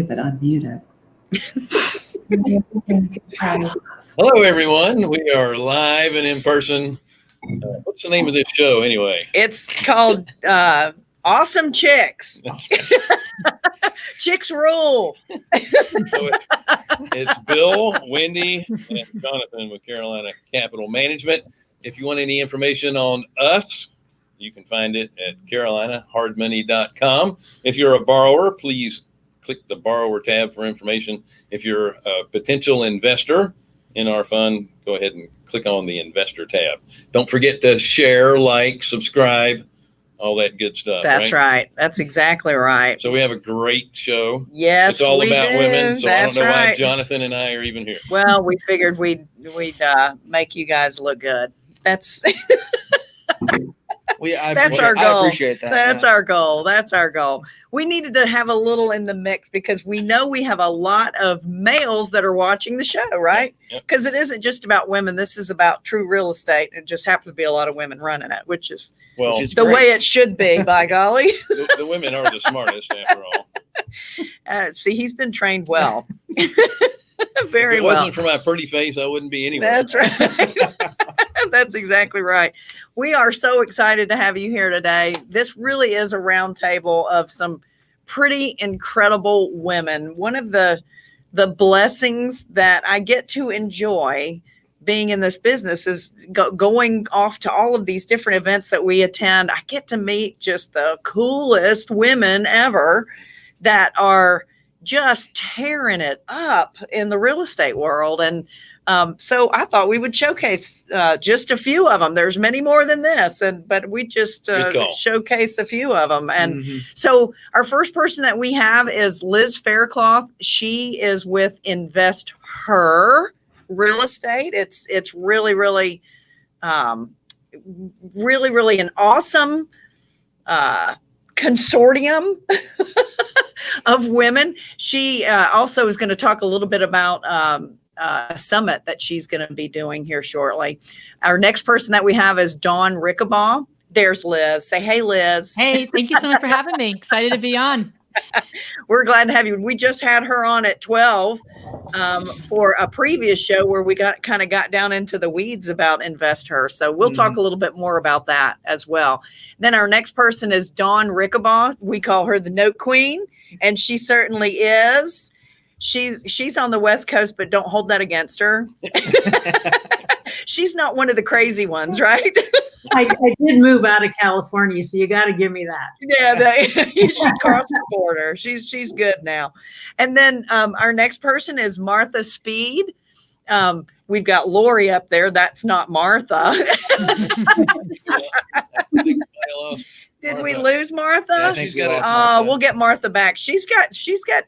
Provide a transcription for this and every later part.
muted, but unmuted. Hello, everyone. We are live and in person. What's the name of this show, anyway? It's called Awesome Chicks. Chicks Rule. So it's Bill, Wendy, and Jonathan with Carolina Capital Management. If you want any information on us, you can find it at carolinahardmoney.com. If you're a borrower, please click the borrower tab for information. If you're a potential investor in our fund, go ahead and click on the investor tab. Don't forget to share, like, subscribe, all that good stuff. That's right. That's exactly right. So we have a great show. Yes, it's all we about do. women. So That's I don't know right. why Jonathan and I are even here. Well, we figured we'd make you guys look good. That's that's our goal. I appreciate that. That's our goal. That's our goal. We needed to have a little in the mix because we know we have a lot of males that are watching the show, right? Because it isn't just about women. This is about true real estate. It just happens to be a lot of women running it, which is the great. way it should be, by golly. The women are the smartest, after all. See, he's been trained well. Very if it well. wasn't for my pretty face, I wouldn't be anywhere. That's right. That's exactly right. We are so excited to have you here today. This really is a round table of some pretty incredible women. One of the blessings that I get to enjoy being in this business is going off to all of these different events that we attend. I get to meet just the coolest women ever that are just tearing it up in the real estate world. And so I thought we would showcase just a few of them. There's many more than this, but we just showcase a few of them. And so our first person that we have is Liz Faircloth. She is with Invest Her Real Estate. It's really, really, really, really an awesome consortium of women. She also is going to talk a little bit about a summit that she's going to be doing here shortly. Our next person that we have is Dawn Rickabaugh. There's Liz. Say, hey, Liz. Hey, thank you so much for having me. Excited to be on. We're glad to have you. We just had her on at 12 for a previous show where we got down into the weeds about Invest Her. So we'll talk a little bit more about that as well. Then our next person is Dawn Rickabaugh. We call her the Note Queen, and she certainly is. She's on the West Coast, but don't hold that against her. She's not one of the crazy ones, right? I did move out of California, so you got to give me that. Yeah, you should cross the border. She's good now. And then our next person is Martha Speed. We've got Lori up there. That's not Martha. Did we lose Martha? We'll get Martha back. She's got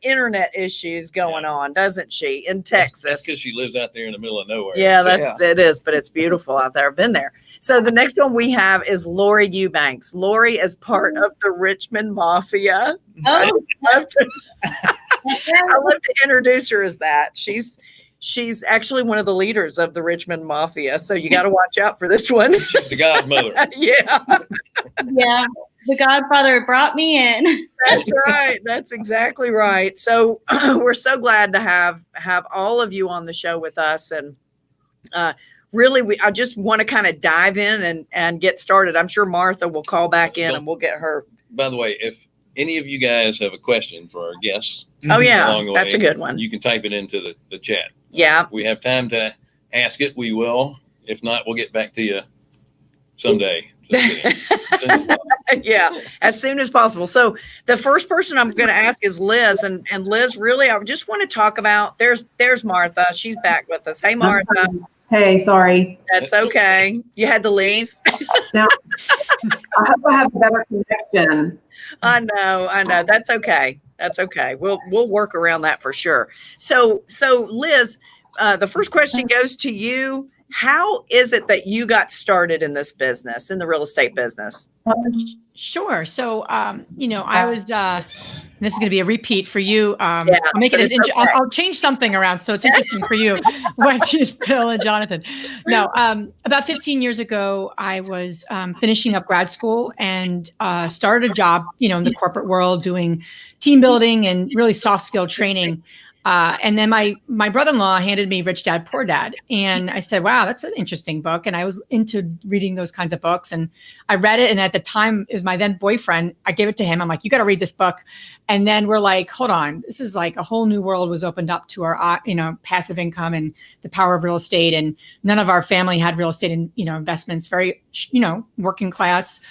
internet issues going on, doesn't she? In Texas. That's because she lives out there in the middle of nowhere. Yeah, it is, but it's beautiful out there. I've been there. So the next one we have is Lori Eubanks. Lori is part of the Richmond Mafia. I love to introduce her as that. She's actually one of the leaders of the Richmond Mafia. So you got to watch out for this one. She's the godmother. Yeah. Yeah. The godfather brought me in. That's right. That's exactly right. So we're so glad to have all of you on the show with us. And really, I just want to kind of dive in and get started. I'm sure Martha will call back in and we'll get her. By the way, if any of you guys have a question for our guests, that's a good one. You can type it into the chat. Yeah. If we have time to ask it, we will. If not, we'll get back to you someday. Yeah, as soon as possible. So the first person I'm going to ask is Liz, and Liz, really, I just want to talk about. There's Martha. She's back with us. Hey, Martha. Hey, sorry. That's okay. You had to leave. No, I hope I have a better connection. I know. That's okay. We'll work around that for sure. So Liz, the first question goes to you. How is it that you got started in this business, in the real estate business? Sure. So, I was This is going to be a repeat for you. I'll make it but as it's okay. I'll change something around so it's interesting for you, Wendy, Bill, and Jonathan. No, about 15 years ago, I was finishing up grad school and started a job, in the corporate world doing team building and really soft skill training. And then my brother-in-law handed me Rich Dad, Poor Dad. And I said, wow, that's an interesting book. And I was into reading those kinds of books. And I read it. And at the time, it was my then boyfriend. I gave it to him. I'm like, you got to read this book. And then we're like, hold on. This is like a whole new world was opened up to our, passive income and the power of real estate. And none of our family had real estate and, investments, very, working class,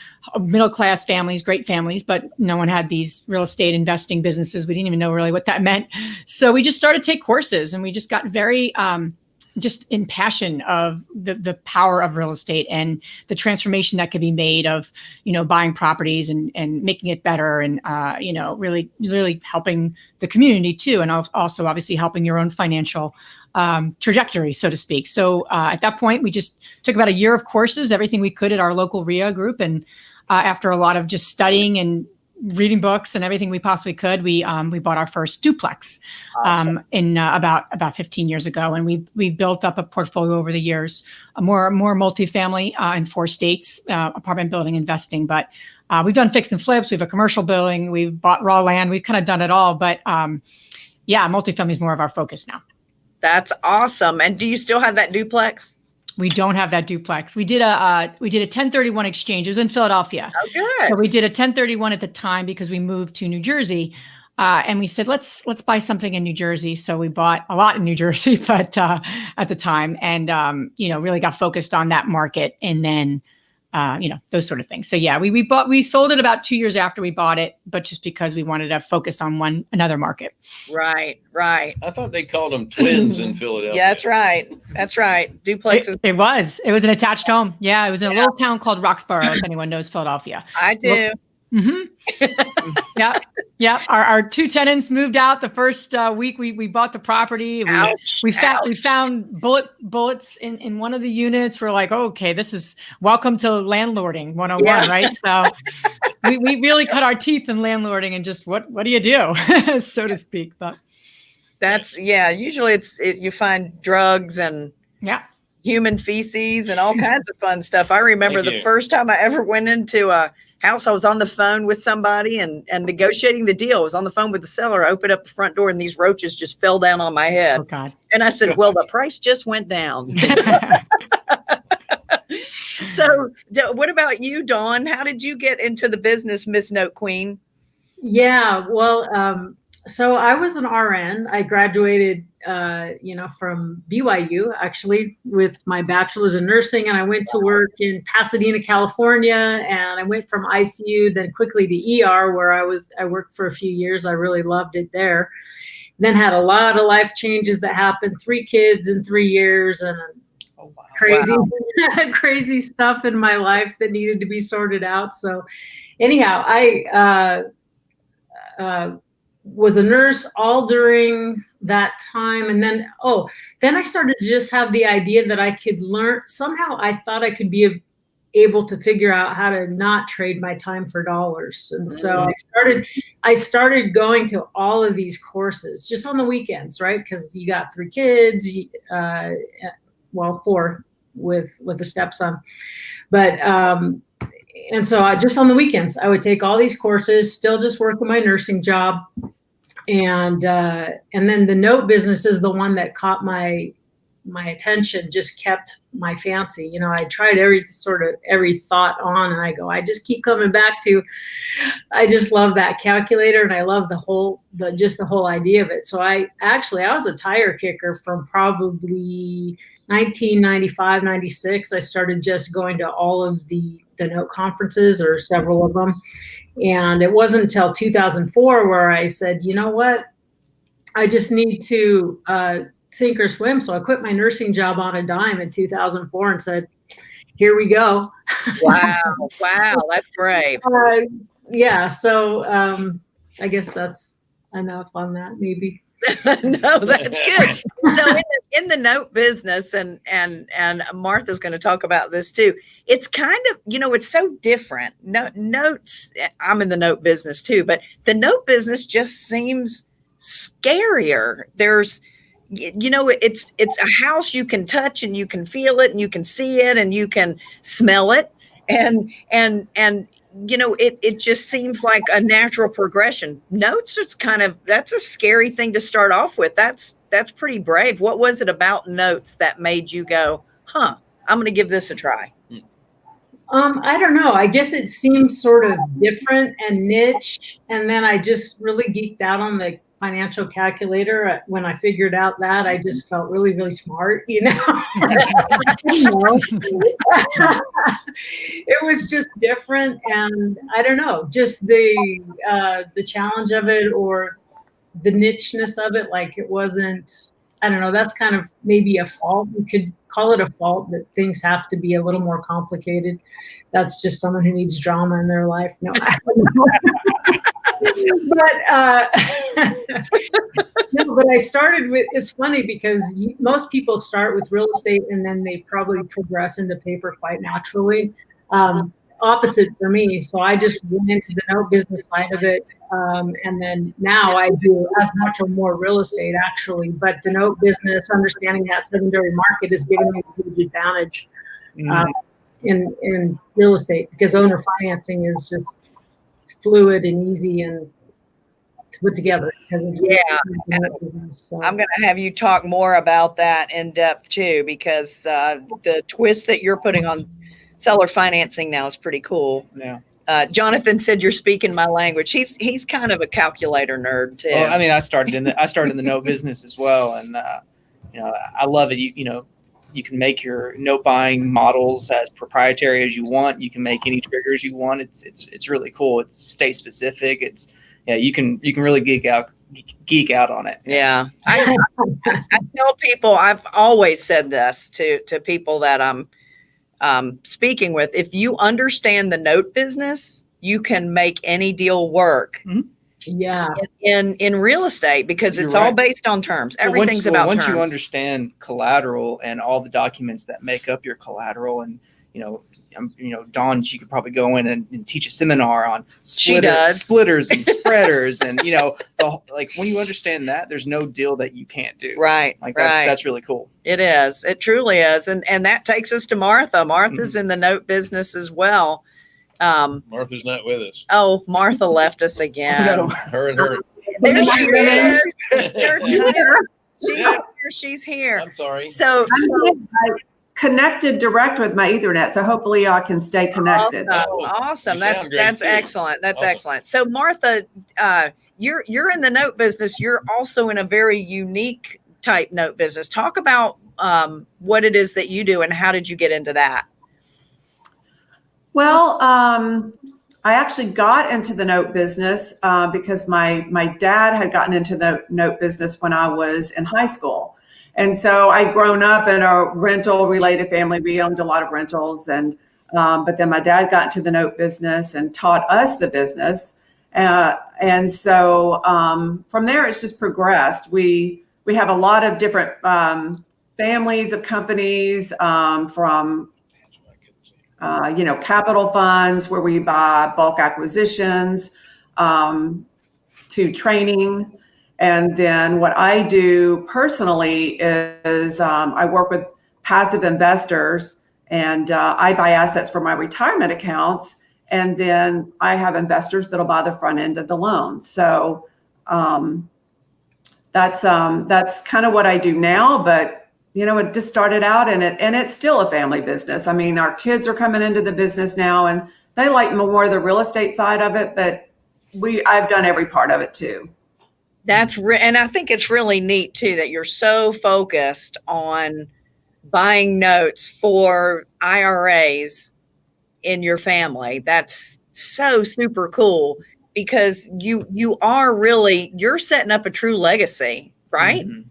middle class families, great families, but no one had these real estate investing businesses. We didn't even know really what that meant. So we just started to take courses and we just got very, just in passion of the power of real estate and the transformation that could be made of, buying properties and making it better and, really, really helping the community too. And also obviously helping your own financial trajectory, so to speak. So at that point, we just took about a year of courses, everything we could at our local RIA group. And after a lot of just studying and reading books and everything we possibly could, we bought our first duplex in about 15 years ago, and we built up a portfolio over the years, more multifamily in 4 states, apartment building investing. But we've done fix and flips. We have a commercial building. We've bought raw land. We've kind of done it all. But multifamily is more of our focus now. That's awesome. And do you still have that duplex? We don't have that duplex. We did a 1031 exchange. It was in Philadelphia. Oh, good. So we did a 1031 at the time because we moved to New Jersey, and we said let's buy something in New Jersey. So we bought a lot in New Jersey, but at the time, and really got focused on that market, and then those sort of things. So yeah, we sold it about 2 years after we bought it, but just because we wanted to focus on another market. Right. I thought they called them twins in Philadelphia. Yeah, that's right. Duplexes. It was an attached home. Yeah, it was in a little town called Roxborough, if anyone knows Philadelphia. I do. Yeah. Our 2 tenants moved out the first week we bought the property. We found bullets in one of the units. We're like, okay, this is welcome to landlording 101, right? So we really cut our teeth in landlording and just what do you do, so to speak. But that's usually you find drugs and human feces and all kinds of fun stuff. I remember the first time I ever went into a house, I was on the phone with somebody and negotiating the deal. I was on the phone with the seller. I opened up the front door and these roaches just fell down on my head. Oh God. And I said, well, the price just went down. So what about you, Dawn? How did you get into the business, Miss Note Queen? Yeah, well, so I was an RN. I graduated, from BYU actually with my bachelor's in nursing, and I went to work in Pasadena, California, and I went from ICU then quickly to ER where I worked for a few years. I really loved it there. Then had a lot of life changes that happened, 3 kids in 3 years, and crazy stuff in my life that needed to be sorted out. So anyhow, I was a nurse all during that time. And then I started to just have the idea that I could learn. Somehow I thought I could be able to figure out how to not trade my time for dollars. And so I started going to all of these courses just on the weekends, right? Because you got 3 kids, 4 with the stepson. But and so just on the weekends, I would take all these courses, still just working my nursing job. And then the note business is the one that caught my attention, just kept my fancy. I tried every thought on, and I just keep coming back to, I just love that calculator, and I love the whole idea of it. So I was a tire kicker from probably 1995, 96. I started just going to all of the note conferences, or several of them. And it wasn't until 2004 where I said, you know what, I just need to sink or swim. So I quit my nursing job on a dime in 2004 and said, here we go. Wow, that's brave. Yeah. So I guess that's enough on that, maybe. No, that's good. So in the note business, and Martha's going to talk about this too. It's kind of, it's so different. Notes. I'm in the note business too, but the note business just seems scarier. There's, it's a house you can touch and you can feel it and you can see it and you can smell it, and it just seems like a natural progression. Notes, that's a scary thing to start off with. That's pretty brave. What was it about notes that made you go, I'm going to give this a try? I don't know. I guess it seemed sort of different and niche. And then I just really geeked out on the financial calculator. When I figured out that, I just felt really, really smart, It was just different. And I don't know, just the challenge of it or the nicheness of it. Like it wasn't, I don't know, that's kind of maybe a fault. You could call it a fault that things have to be a little more complicated. That's just someone who needs drama in their life. No, I don't know. But I started with, it's funny because most people start with real estate and then they probably progress into paper quite naturally. Opposite for me. So I just went into the note business side of it. And then now I do as much or more real estate actually, but the note business, understanding that secondary market is giving me a huge advantage in real estate, because owner financing is just fluid and easy and to put together. Yeah. So. I'm going to have you talk more about that in depth too, because the twist that you're putting on seller financing now is pretty cool. Yeah. Jonathan said you're speaking my language. He's kind of a calculator nerd too. Well, I mean, I started in the note business as well, and I love it. You can make your note buying models as proprietary as you want. You can make any triggers you want. It's really cool. It's state specific. You can really geek out on it. Yeah. I tell people, I've always said this to people that I'm speaking with, if you understand the note business, you can make any deal work. Mm-hmm. Yeah. In real estate, because it's all based on terms. Everything's about terms. Once you understand collateral and all the documents that make up your collateral, and Dawn, she could probably go in and teach a seminar on splitters and spreaders, and when you understand that, there's no deal that you can't do. Right. That's really cool. It is. It truly is. And that takes us to Martha. Martha's in the note business as well. Martha's not with us. Oh, Martha left us again. No. Her and her. There she is. She's here. I'm sorry. So I connected direct with my Ethernet, so hopefully I can stay connected. Awesome. That's excellent. That's awesome. Excellent. So Martha, you're in the note business. You're also in a very unique type note business. Talk about what it is that you do and how did you get into that? Well, I actually got into the note business because my dad had gotten into the note business when I was in high school. And so I'd grown up in a rental related family. We owned a lot of rentals, but then my dad got into the note business and taught us the business. And so from there, it's just progressed. We have a lot of different families of companies from capital funds where we buy bulk acquisitions, to training. And then what I do personally is I work with passive investors, and I buy assets for my retirement accounts. And then I have investors that'll buy the front end of the loan. So that's kind of what I do now. But it just started out and it's still a family business. I mean, our kids are coming into the business now and they like more the real estate side of it, but I've done every part of it too. And I think it's really neat too, that you're so focused on buying notes for IRAs in your family. That's so super cool, because you're setting up a true legacy, right? Mm-hmm.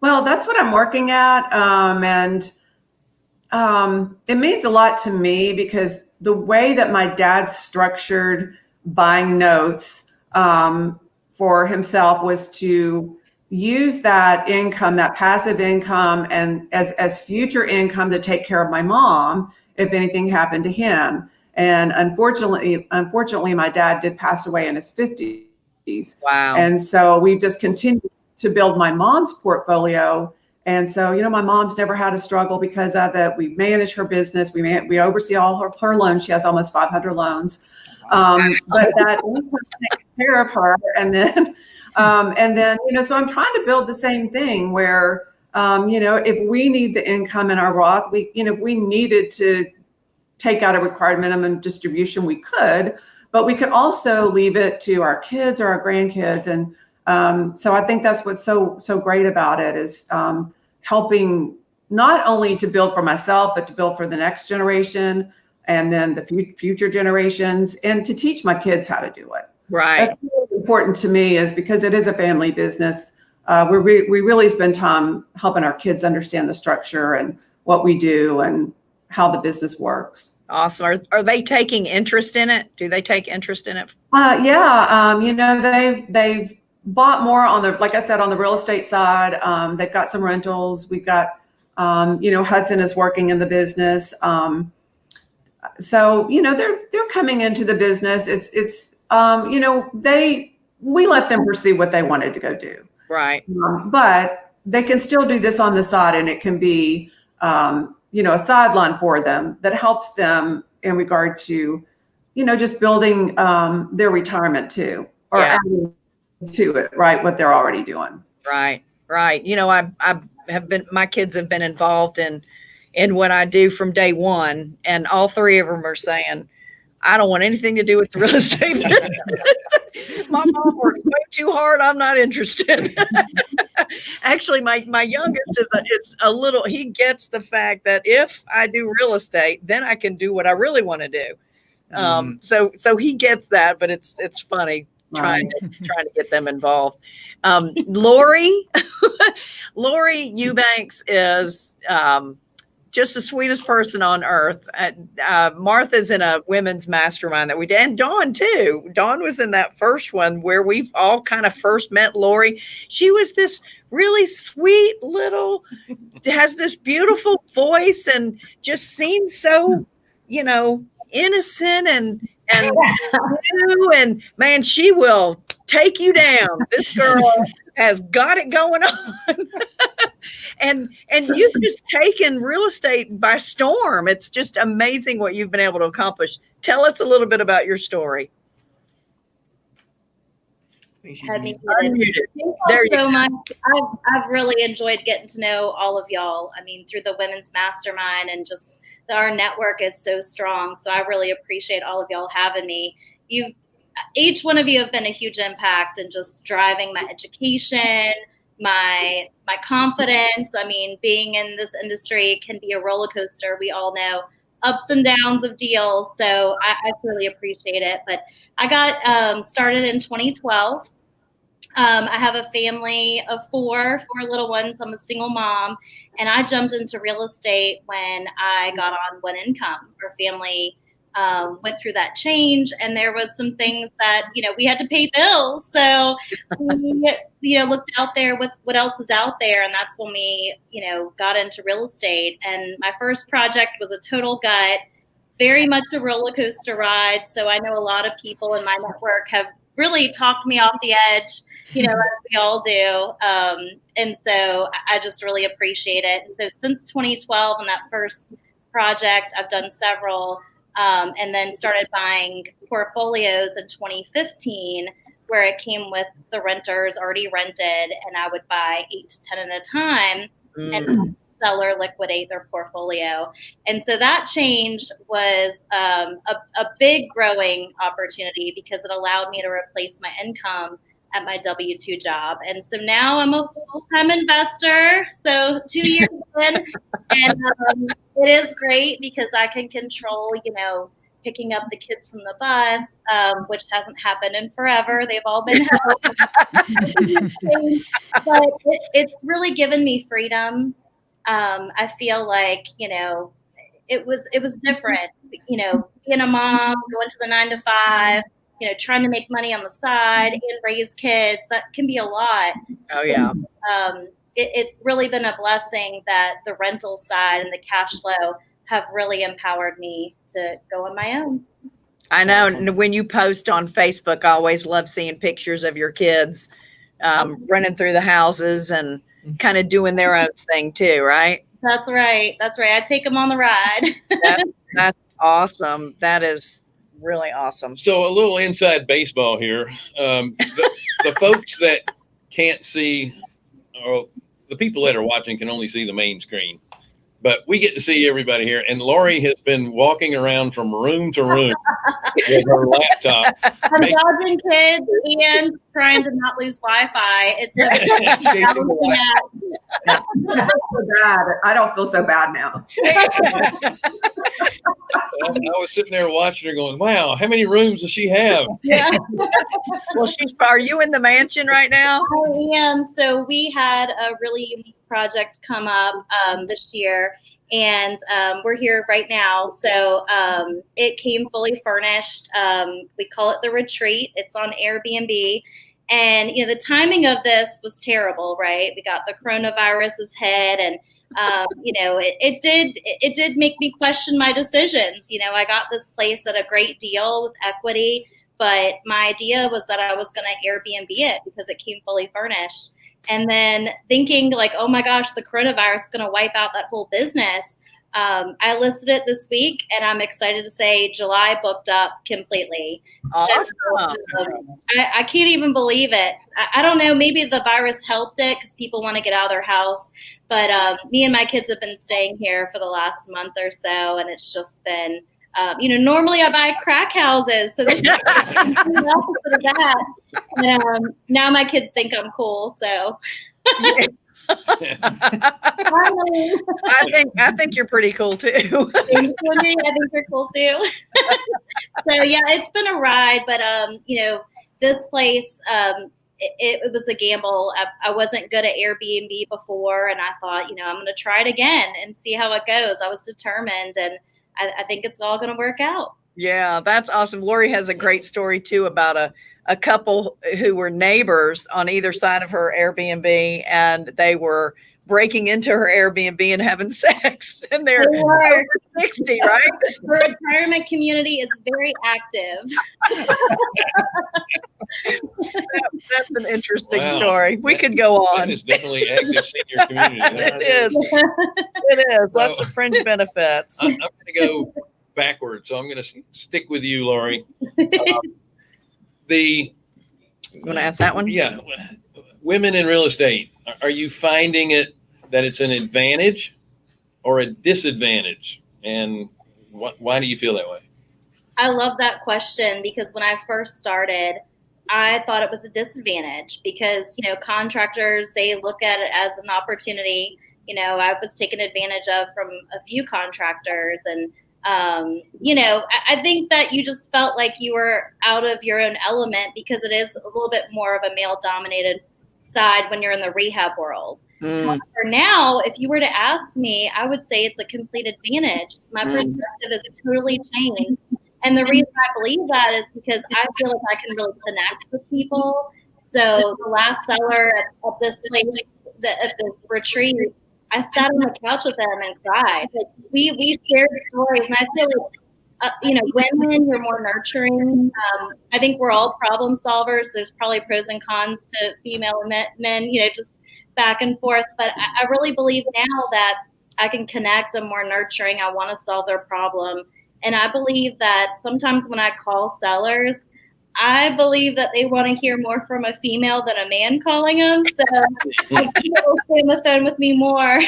Well, that's what I'm working at. And it means a lot to me because the way that my dad structured buying notes for himself was to use that income, that passive income, and as future income to take care of my mom if anything happened to him. And unfortunately, my dad did pass away in his 50s. Wow. And so we've just continued to build my mom's portfolio. And so, my mom's never had a struggle because of it. We manage her business. We oversee all of her loans. She has almost 500 loans. But that income takes care of her. And then, so I'm trying to build the same thing where, if we need the income in our Roth, if we needed to take out a required minimum distribution, we could, but we could also leave it to our kids or our grandkids. And so I think that's what's so great about it is helping not only to build for myself, but to build for the next generation and then the future generations, and to teach my kids how to do it. Right. That's really important to me, is because it is a family business. We really spend time helping our kids understand the structure and what we do and how the business works. Awesome. Are they taking interest in it? Do they take interest in it? They've bought more on the, like I said, on the real estate side. They've got some rentals. We've got, Hudson is working in the business. So, they're coming into the business. We let them pursue what they wanted to go do. Right. But they can still do this on the side, and it can be, a sideline for them that helps them in regard to, just building their retirement too, or adding to it, right? What they're already doing. Right. Right. My kids have been involved in what I do from day one, and all three of them are saying, I don't want anything to do with the real estate business. My mom worked way too hard. I'm not interested. Actually, my youngest is a little, he gets the fact that if I do real estate, then I can do what I really want to do. So he gets that, but it's funny trying to get them involved. Lori Eubanks is just the sweetest person on earth. Martha's in a women's mastermind that we did, and Dawn too. Dawn was in that first one where we've all kind of first met Lori. She was this really sweet little, has this beautiful voice and just seems so, innocent and new, and man, she will take you down. This girl has got it going on. and you've just taken real estate by storm. It's just amazing what you've been able to accomplish. Tell us a little bit about your story. Had me Unmuted. There you go. I've really enjoyed getting to know all of y'all. I mean, through the women's mastermind, and just our network is so strong. So I really appreciate all of y'all having me. Each one of you have been a huge impact in just driving my education, my confidence. I mean, being in this industry can be a roller coaster. We all know ups and downs of deals. So I really appreciate it. But I got started in 2012. I have a family of four little ones. I'm a single mom, and I jumped into real estate when I got on one income. Our family went through that change, and there was some things that, we had to pay bills. So we, looked out there, what else is out there. And that's when we, got into real estate. And my first project was a total gut, very much a roller coaster ride. So I know a lot of people in my network have really talked me off the edge, as we all do. And so I just really appreciate it. And so since 2012 and that first project, I've done several, and then started buying portfolios in 2015, where it came with the renters already rented, and I would buy 8 to 10 at a time and seller liquidate their portfolio. And so that change was a big growing opportunity, because it allowed me to replace my income at my W-2 job. And so now I'm a full-time investor, so 2 years in, and it is great because I can control, picking up the kids from the bus, which hasn't happened in forever. They've all been held. But it's really given me freedom. I feel like, it was different, being a mom, going to the 9 to 5, trying to make money on the side and raise kids. That can be a lot. Oh, yeah. It's really been a blessing that the rental side and the cash flow have really empowered me to go on my own. I know. And when you post on Facebook, I always love seeing pictures of your kids running through the houses and kind of doing their own thing too, right? That's right. I take them on the ride. That's awesome. That is really awesome. So a little inside baseball here. The folks that can't see, or the people that are watching can only see the main screen, but we get to see everybody here. And Lori has been walking around from room to room with her laptop. I'm dodging kids and trying to not lose Wi-Fi. It's Chasing the I don't feel so bad now. I was sitting there watching her going, wow, how many rooms does she have? Yeah. Well, are you in the mansion right now? I am. So we had a really unique project come up this year, and we're here right now. So it came fully furnished. We call it the Retreat. It's on Airbnb. And, the timing of this was terrible, right? We got the coronavirus's hit, and it did make me question my decisions. I got this place at a great deal with equity, but my idea was that I was going to Airbnb it because it came fully furnished. And then thinking like, oh my gosh, the coronavirus is going to wipe out that whole business. I listed it this week, and I'm excited to say July booked up completely. Awesome. So, I can't even believe it. I don't know, maybe the virus helped it because people want to get out of their house. But me and my kids have been staying here for the last month or so, and it's just been, normally I buy crack houses. So this is the opposite of that. And, now my kids think I'm cool, so. I think you're pretty cool too. I think you're cool too. So yeah, it's been a ride, but this place, it was a gamble. I wasn't good at Airbnb before, and I thought, I'm going to try it again and see how it goes. I was determined, and I think it's all going to work out. Yeah, that's awesome. Lori has a great story too about a couple who were neighbors on either side of her Airbnb, and they were breaking into her Airbnb and having sex, and they're over 60, right? The retirement community is very active. That's an interesting story. We could go on. That is definitely active senior community. It is. It is. Lots of fringe benefits. I'm going to go backwards, so I'm going to stick with you, Lori. You want to ask that one? Yeah. Women in real estate, are you finding that it's an advantage or a disadvantage? And why do you feel that way? I love that question because when I first started, I thought it was a disadvantage because, contractors, they look at it as an opportunity. I was taken advantage of from a few contractors, and I think that you just felt like you were out of your own element because it is a little bit more of a male-dominated side when you're in the rehab world. For now, if you were to ask me, I would say it's a complete advantage. My perspective has totally changed. And the reason I believe that is because I feel like I can really connect with people. So the last seller at this place, at the retreat, I sat on the couch with them and cried. We shared stories, and I feel like, women, you're more nurturing. I think we're all problem solvers. There's probably pros and cons to female and men, just back and forth. But I really believe now that I can connect. I'm more nurturing. I want to solve their problem. And I believe that sometimes when I call sellers, I believe that they want to hear more from a female than a man calling them. So people stay on the phone with me more.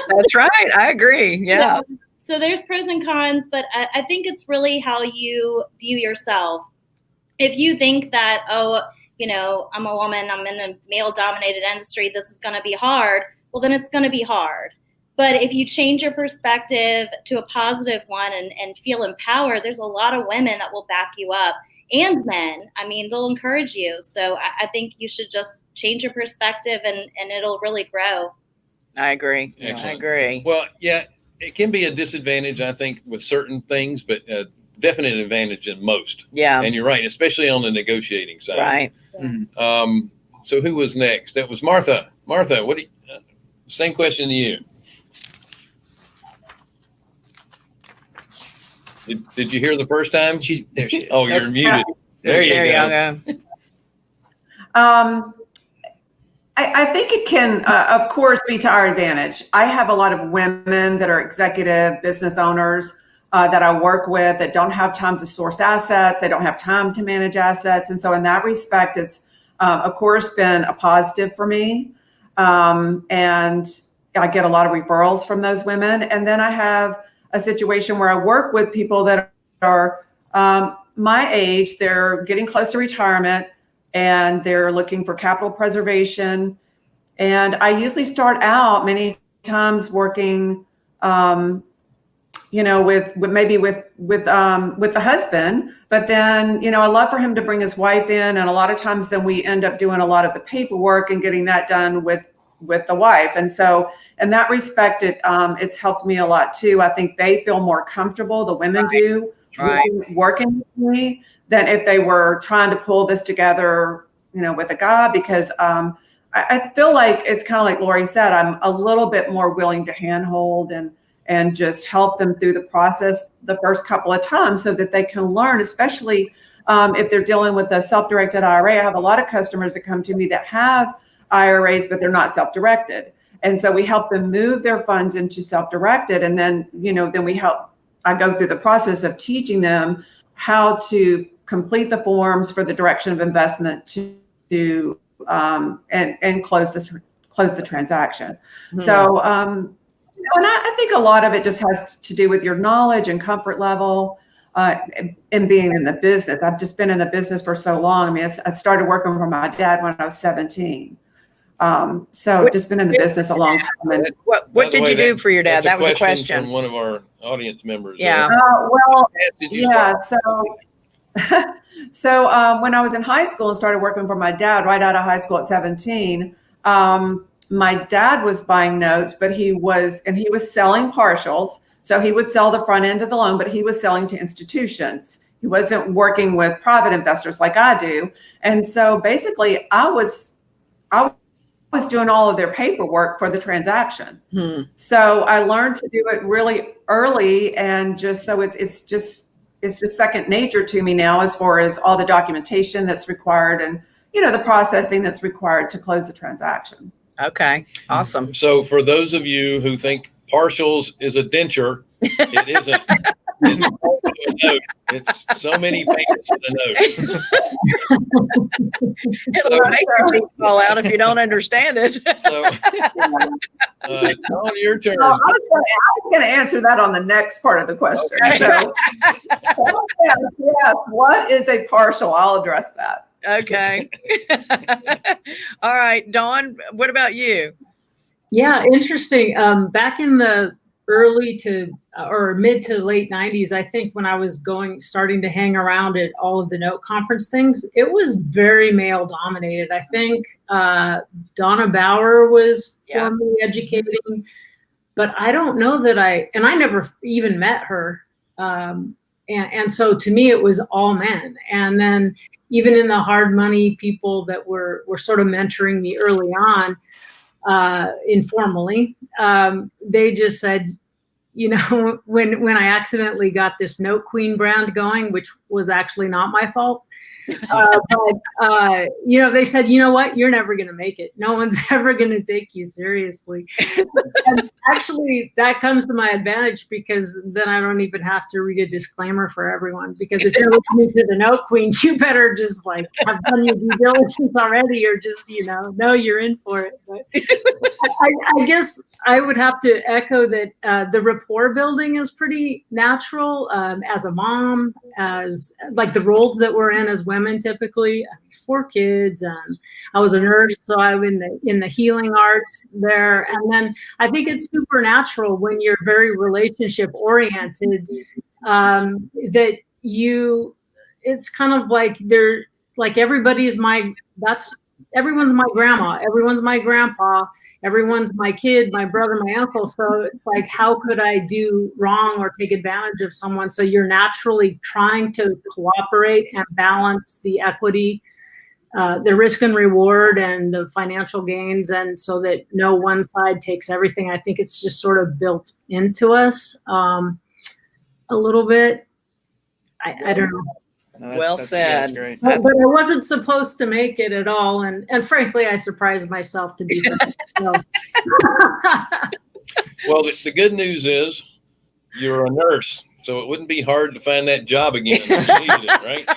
That's right. I agree. Yeah. So there's pros and cons, but I think it's really how you view yourself. If you think that, I'm a woman, I'm in a male-dominated industry, this is going to be hard, well, then it's going to be hard. But if you change your perspective to a positive one and feel empowered, there's a lot of women that will back you up, and men. I mean, they'll encourage you. So I think you should just change your perspective and it'll really grow. I agree. Excellent. I agree. Well, yeah, it can be a disadvantage, I think, with certain things, but definite advantage than most. Yeah. And you're right, especially on the negotiating side. Right. So who was next? That was Martha. Martha, what do you, same question to you. Did you hear the first time? There she is. Oh, you're muted. There you go. I think it can, of course, be to our advantage. I have a lot of women that are executive business owners that I work with that don't have time to source assets. They don't have time to manage assets. And so in that respect, it's, of course, been a positive for me. And I get a lot of referrals from those women. And then I have a situation where I work with people that are my age. They're getting close to retirement and they're looking for capital preservation. And I usually start out many times working, with the husband, but then, I love for him to bring his wife in. And a lot of times then we end up doing a lot of the paperwork and getting that done with the wife. And so in that respect, it's helped me a lot too. I think they feel more comfortable, the women do, working with me than if they were trying to pull this together, with a guy, because I feel like it's kind of like Lori said, I'm a little bit more willing to handhold and just help them through the process the first couple of times so that they can learn, especially if they're dealing with a self-directed IRA. I have a lot of customers that come to me that have IRAs, but they're not self-directed. And so we help them move their funds into self-directed. And then, I go through the process of teaching them how to complete the forms for the direction of investment to and close the transaction. Mm-hmm. So, and I think a lot of it just has to do with your knowledge and comfort level and being in the business. I've just been in the business for so long. I mean, I started working for my dad when I was 17. So just been in the business a long time. And what did you do for your dad? That was a question from one of our audience members. Yeah. So when I was in high school and started working for my dad right out of high school at 17, my dad was buying notes, but he was selling partials. So he would sell the front end of the loan, but he was selling to institutions. He wasn't working with private investors like I do. And so basically I was doing all of their paperwork for the transaction. So I learned to do it really early, and just so it's just second nature to me now, as far as all the documentation that's required and the processing that's required to close the transaction. Okay, awesome. So for those of you who think partials is a denture, it isn't. It's a note. It's so many pages in a note. It'll make your teeth fall out if you don't understand it. So, on your turn. I was going to answer that on the next part of the question. Okay. So, what is a partial? I'll address that. Okay. All right, Dawn, what about you? Yeah, interesting. Back in the early to or mid to late 90s, I think, when I was starting to hang around at all of the note conference things, it was very male dominated. I think Donna Bauer was formally educating, but I don't know that I never even met her. And so to me, it was all men. And then even in the hard money people that were sort of mentoring me early on, informally, they just said, when I accidentally got this Note Queen brand going, which was actually not my fault, but they said, you know what, you're never going to make it. No one's ever going to take you seriously. And actually, that comes to my advantage, because then I don't even have to read a disclaimer for everyone. Because if you're listening to the Note Queen, you better just have done your due diligence already, or just know you're in for it. But I guess I would have to echo that the rapport building is pretty natural as a mom, as the roles that we're in as women typically. 4 kids, I was a nurse, so I'm in the healing arts there. And then I think it's super natural when you're very relationship oriented, that it's kind of like everybody's everyone's my grandma, everyone's my grandpa, everyone's my kid, my brother, my uncle. So it's like, how could I do wrong or take advantage of someone? So you're naturally trying to cooperate and balance the equity, the risk and reward, and the financial gains, and so that no one side takes everything. I think it's just sort of built into us a little bit. I don't know. No, Well that's said. great. But I wasn't supposed to make it at all, and frankly, I surprised myself to be here. So. Well, the good news is you're a nurse, so it wouldn't be hard to find that job again if you needed it, right?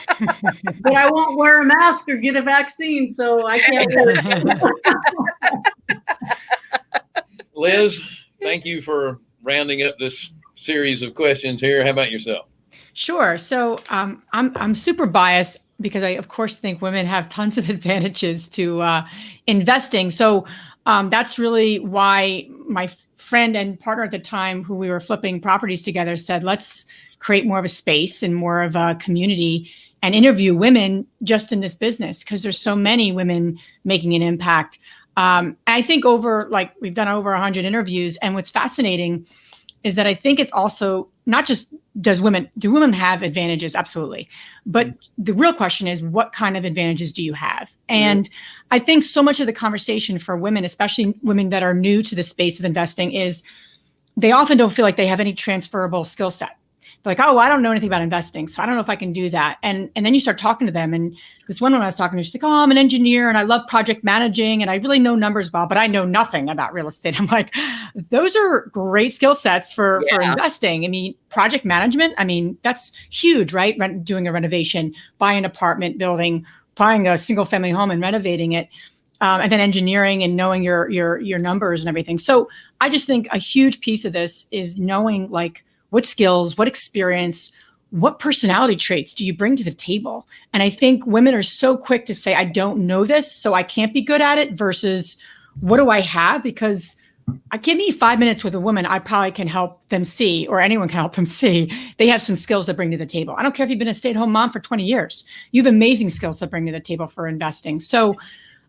But I won't wear a mask or get a vaccine, so I can't. Liz, thank you for rounding up this series of questions here. How about yourself? Sure. So I'm super biased because I, of course, think women have tons of advantages to investing. So that's really why my friend and partner at the time, who we were flipping properties together, said, let's create more of a space and more of a community and interview women just in this business, because there's so many women making an impact. I think we've done over 100 interviews. And what's fascinating is that I think it's also not just do women have advantages? Absolutely. But the real question is, what kind of advantages do you have? And I think so much of the conversation for women, especially women that are new to the space of investing, is they often don't feel like they have any transferable skill set. They're like, oh, I don't know anything about investing, so I don't know if I can do that. And then you start talking to them. And this one woman I was talking to, she's like, oh, I'm an engineer and I love project managing and I really know numbers well, but I know nothing about real estate. I'm like, those are great skill sets for investing. I mean, project management, that's huge, right? Doing a renovation, buying an apartment building, buying a single family home and renovating it. And then engineering and knowing your numbers and everything. So I just think a huge piece of this is knowing what skills, what experience, what personality traits do you bring to the table? And I think women are so quick to say, I don't know this, so I can't be good at it, versus what do I have? Because give me 5 minutes with a woman, I probably can help them see, or anyone can help them see, they have some skills to bring to the table. I don't care if you've been a stay-at-home mom for 20 years. You have amazing skills to bring to the table for investing. So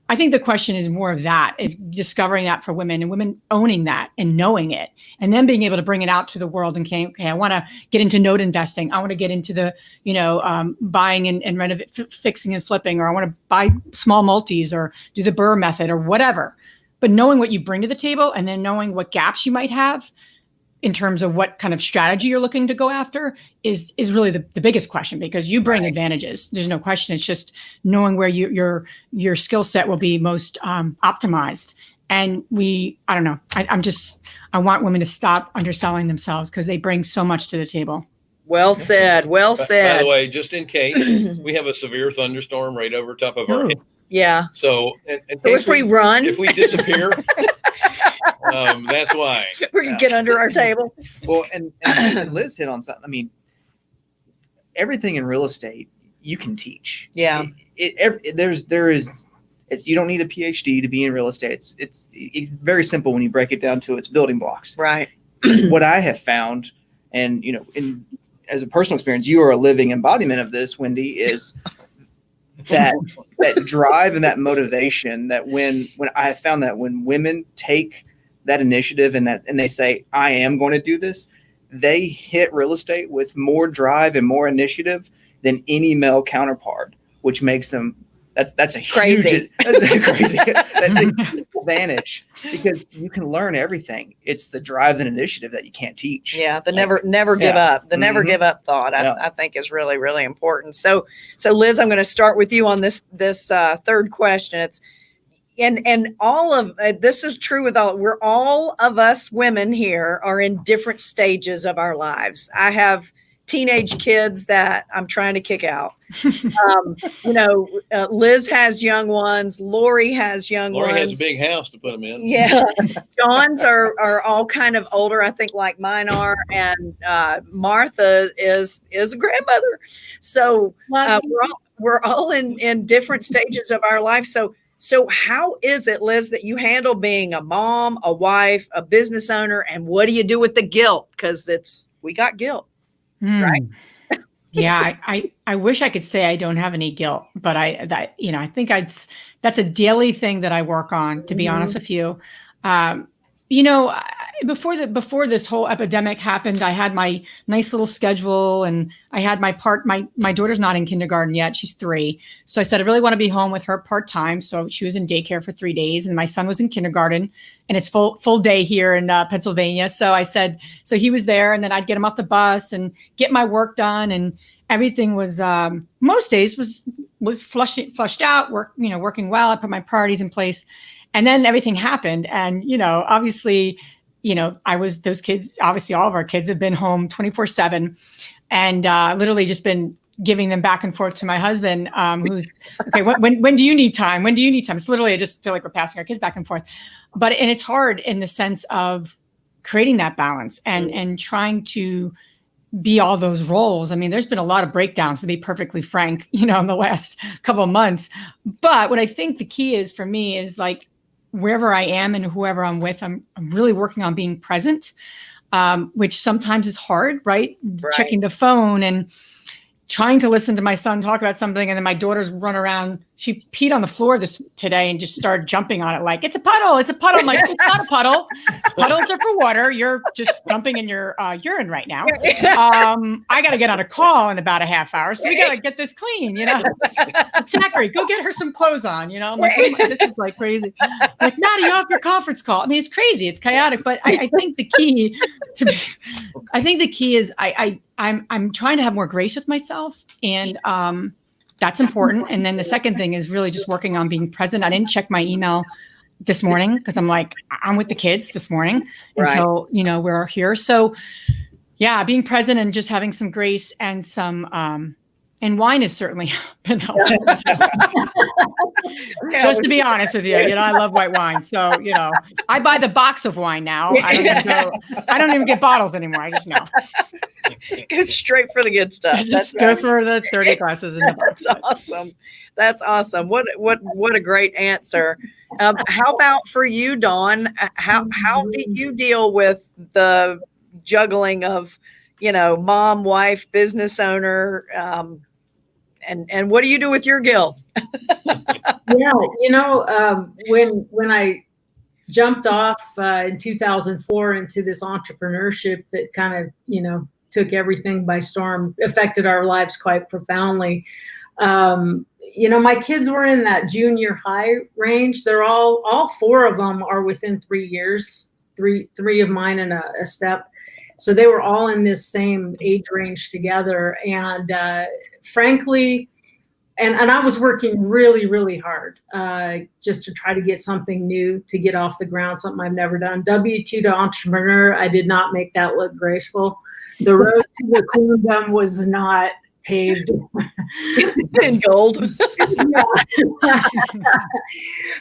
I think the question is more of that, is discovering that for women, and women owning that and knowing it, and then being able to bring it out to the world and okay, I want to get into note investing. I want to get into the, buying and fixing and flipping, or I want to buy small multis or do the Burr method or whatever. But knowing what you bring to the table, and then knowing what gaps you might have in terms of what kind of strategy you're looking to go after is really the biggest question, because you bring advantages. There's no question. It's just knowing where your skill set will be most optimized. And I don't know. I want women to stop underselling themselves, because they bring so much to the table. Well said. Well said. By the way, just in case, we have a severe thunderstorm right over top of our head. Yeah. So, so if we run, if we disappear, that's why. We're going to get under our table. Well, and Liz hit on something. I mean, everything in real estate you can teach. Yeah. You don't need a PhD to be in real estate. It's very simple when you break it down to its building blocks. Right. What I have found, and as a personal experience, you are a living embodiment of this, Wendy, is that drive and that motivation, that when I have found that when women take that initiative and they say, I am going to do this, they hit real estate with more drive and more initiative than any male counterpart, which makes them, that's a crazy. Huge, crazy. That's a huge advantage, because you can learn everything. It's the drive and initiative that you can't teach. Yeah. The never give up, the never give up thought, I think is really, really important. So Liz, I'm going to start with you on this third question. It's, and all of this is true with all of us women here are in different stages of our lives. I have teenage kids that I'm trying to kick out. Liz has young ones. Lori has young ones. Lori has a big house to put them in. Yeah. John's are all kind of older, I think, like mine are. And Martha is a grandmother. So we're all in different stages of our life. So how is it, Liz, that you handle being a mom, a wife, a business owner, and what do you do with the guilt? Because we got guilt. Right. Yeah, I wish I could say I don't have any guilt, but I think that's a daily thing that I work on, to be honest with you. You know, before this whole epidemic happened, I had my nice little schedule, and I had my daughter's not in kindergarten yet. She's 3. So I said, I really want to be home with her part-time. So she was in daycare for 3 days, and my son was in kindergarten, and it's full day here in Pennsylvania. So I said, so he was there, and then I'd get him off the bus and get my work done, and everything was, most days was flushed out, working well. I put my priorities in place. And then everything happened. And, obviously, those kids, obviously all of our kids have been home 24/7, and literally just been giving them back and forth to my husband, who's, okay, when do you need time? When do you need time? It's literally, I just feel like we're passing our kids back and forth. And it's hard in the sense of creating that balance and trying to be all those roles. I mean, there's been a lot of breakdowns, to be perfectly frank, in the last couple of months. But what I think the key is for me is, like, wherever I am and whoever I'm with, I'm really working on being present, which sometimes is hard, right? Checking the phone and trying to listen to my son talk about something. And then my daughter's run around. She peed on the floor today and just started jumping on it. Like, it's a puddle. It's a puddle. I'm like, it's not a puddle. Puddles are for water. You're just dumping in your urine right now. I got to get on a call in about a half hour. So we got to get this clean, Zachary, go get her some clothes on, I'm like, this is like crazy. Like, Maddie, you off your conference call. I mean, it's crazy. It's chaotic. But I think the key is I'm trying to have more grace with myself, and that's important. And then the second thing is really just working on being present. I didn't check my email this morning because I'm like, I'm with the kids this morning. And so, we're here. So yeah, being present and just having some grace and some, and wine has certainly been helpful. Just to be honest with you, I love white wine. So, I buy the box of wine now. I don't even get bottles anymore. I just know. Go straight for the good stuff. Just go for the 30 glasses in the box. That's awesome. That's awesome. What a great answer. How about for you, Dawn? How do you deal with the juggling of, mom, wife, business owner, and what do you do with your guilt? Yeah, when I jumped off in 2004 into this entrepreneurship that kind of, took everything by storm, affected our lives quite profoundly. My kids were in that junior high range. They're all 4 of them are within 3 years, three of mine and a step. So they were all in this same age range together. And frankly, and I was working really, really hard just to try to get something new, to get off the ground, something I've never done. W-2 to entrepreneur, I did not make that look graceful. The road to the queendom was not paved in gold.